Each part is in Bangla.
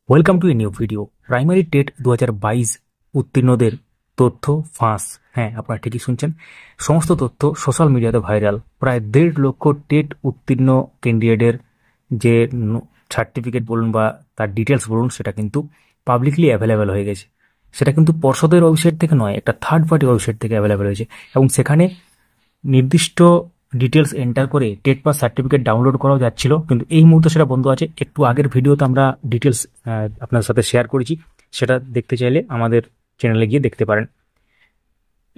Welcome to a new video. Primary TET 2022 উত্তীর্ণদের তথ্য ফাঁস। হ্যাঁ, আপনারা ঠিকই শুনছেন, সমস্ত তথ্য সোশ্যাল মিডিয়াতে ভাইরাল। প্রায় 1.5 লক্ষ টেট উত্তীর্ণ ক্যান্ডিডেটের যে সার্টিফিকেট বলুন বা তার ডিটেলস বলুন, সেটা কিন্তু পাবলিকলি অ্যাভেলেবেল হয়ে গেছে। সেটা কিন্তু পর্ষদের ওয়েবসাইট থেকে নয়, একটা থার্ড পার্টি ওয়েবসাইট থেকে অ্যাভেলেবেল হয়েছে, এবং সেখানে নির্দিষ্ট ডিটেলস এন্টার করে টেট পাস সার্টিফিকেট ডাউনলোড করাও যাচ্ছিল, কিন্তু এই মুহূর্তে সেটা বন্ধ আছে। একটু আগের ভিডিওতে আমরা ডিটেলস আপনার সাথে শেয়ার করেছি, সেটা দেখতে চাইলে আমাদের চ্যানেলে গিয়ে দেখতে পারেন।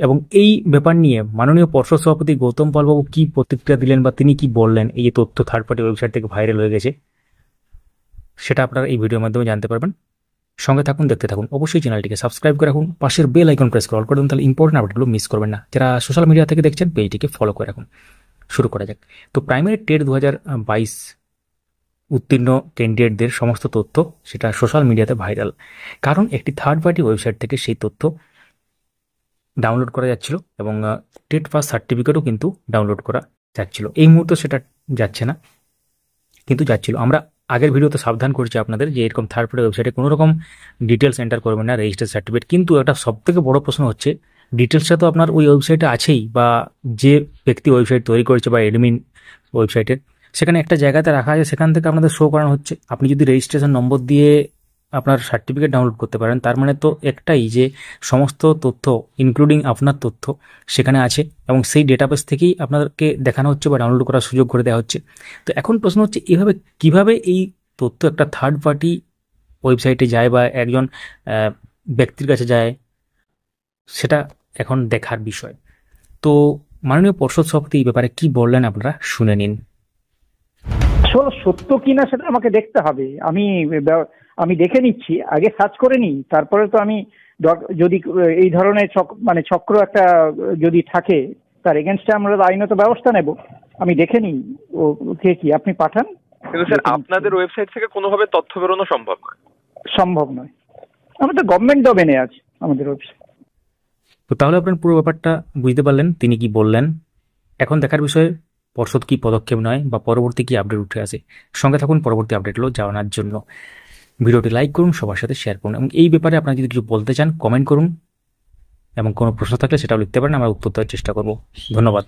এবং এই ব্যাপার নিয়ে মাননীয় পর্ষদ সভাপতি গৌতম পালবাবু কি প্রতিক্রিয়া দিলেন বা তিনি কি বললেন, এই যে তথ্য থার্ড পার্টি ওয়েবসাইট থেকে ভাইরাল হয়ে গেছে, সেটা আপনারা এই ভিডিওর মাধ্যমে জানতে পারবেন। সঙ্গে থাকুন, দেখতে থাকুন। অবশ্যই চ্যানেলটিকে সাবস্ক্রাইব করে রাখুন, পাশের বেল আইকন প্রেস করে অল করে দিন, তাহলে ইম্পর্টেন্ট আপডেটগুলো মিস করবেন না। যারা সোশ্যাল মিডিয়া থেকে দেখছেন, পেজটিকে ফলো করে রাখুন। শুরু করা যাক। তো প্রাইমারি টেট 2022 উত্তীর্ণ ক্যান্ডিডেটদের সমস্ত তথ্য সেটা সোশ্যাল মিডিয়াতে ভাইরাল, কারণ একটি থার্ড পার্টি ওয়েবসাইট থেকে সেই তথ্য ডাউনলোড করা যাচ্ছিল, এবং টেট পাস সার্টিফিকেটও কিন্তু ডাউনলোড করা যাচ্ছিল। এই মুহূর্তে সেটা যাচ্ছে না, কিন্তু যাচ্ছিল। আমরা আগের ভিডিওতে সাবধান করছি আপনাদের যে এরকম থার্ড পার্টি ওয়েবসাইটে কোনো রকম ডিটেলস এন্টার করবেন না, রেজিস্টার সার্টিফিকেট। কিন্তু একটা সবথেকে বড় প্রশ্ন হচ্ছে, ডিটেলসটা তো আপনার ওই ওয়েবসাইটে আছেই, বা যে ব্যক্তি ওয়েবসাইট তৈরি করেছে বা এডমিন ওয়েবসাইটের, সেখানে একটা জায়গাতে রাখা আছে, সেখান থেকে আপনাদের শো করানো হচ্ছে। আপনি যদি রেজিস্ট্রেশন নম্বর দিয়ে আপনার সার্টিফিকেট ডাউনলোড করতে পারেন, তার মানে তো একটাই যে সমস্ত তথ্য ইনক্লুডিং আপনার তথ্য সেখানে আছে, এবং সেই ডেটাবেস থেকেই আপনাদেরকে দেখানো হচ্ছে বা ডাউনলোড করার সুযোগ করে দেওয়া হচ্ছে। তো এখন প্রশ্ন হচ্ছে, এভাবে কিভাবে এই তথ্য একটা থার্ড পার্টি ওয়েবসাইটে যায় বা একজন ব্যক্তির কাছে যায়, সেটা এখন দেখার বিষয়। তো মাননীয় পর্ষদ সভাপতি এই ব্যাপারে কি বললেন, আপনারা শুনে নিন। আসলে সত্য কিনা সেটা আমাকে দেখতে হবে। আমি দেখে নিচ্ছি, আগে সার্চ করে নিই, তারপরে তো আমি যদি এই ধরনের চক্র একটা যদি থাকে, তার এগেনস্টে আমরা আইনত ব্যবস্থা নেব। আমি দেখে নিই ও কে কি, আপনি পাঠান। কিন্তু স্যার, আপনাদের ওয়েবসাইট থেকে কোনোভাবে তথ্য বেরোনো সম্ভব নয়। আমাদের গভর্নমেন্ট ডোমেনে আছে আমাদের ওয়েবসাইট। তো তাহলে আপনার পুরো ব্যাপারটা বুঝতে পারলেন, তিনি কি বললেন। এখন দেখার বিষয় পর্ষদ কি পদক্ষেপ নয় বা পরবর্তী কি আপডেট উঠে আসে। সঙ্গে থাকুন পরবর্তী আপডেটগুলো জানার জন্য। ভিডিওটি লাইক করুন, সবার সাথে শেয়ার করুন, এবং এই ব্যাপারে আপনারা যদি কিছু বলতে চান কমেন্ট করুন, এবং কোনো প্রশ্ন থাকলে সেটাও লিখতে পারেন, আমরা উত্তর দেওয়ার চেষ্টা করব। ধন্যবাদ।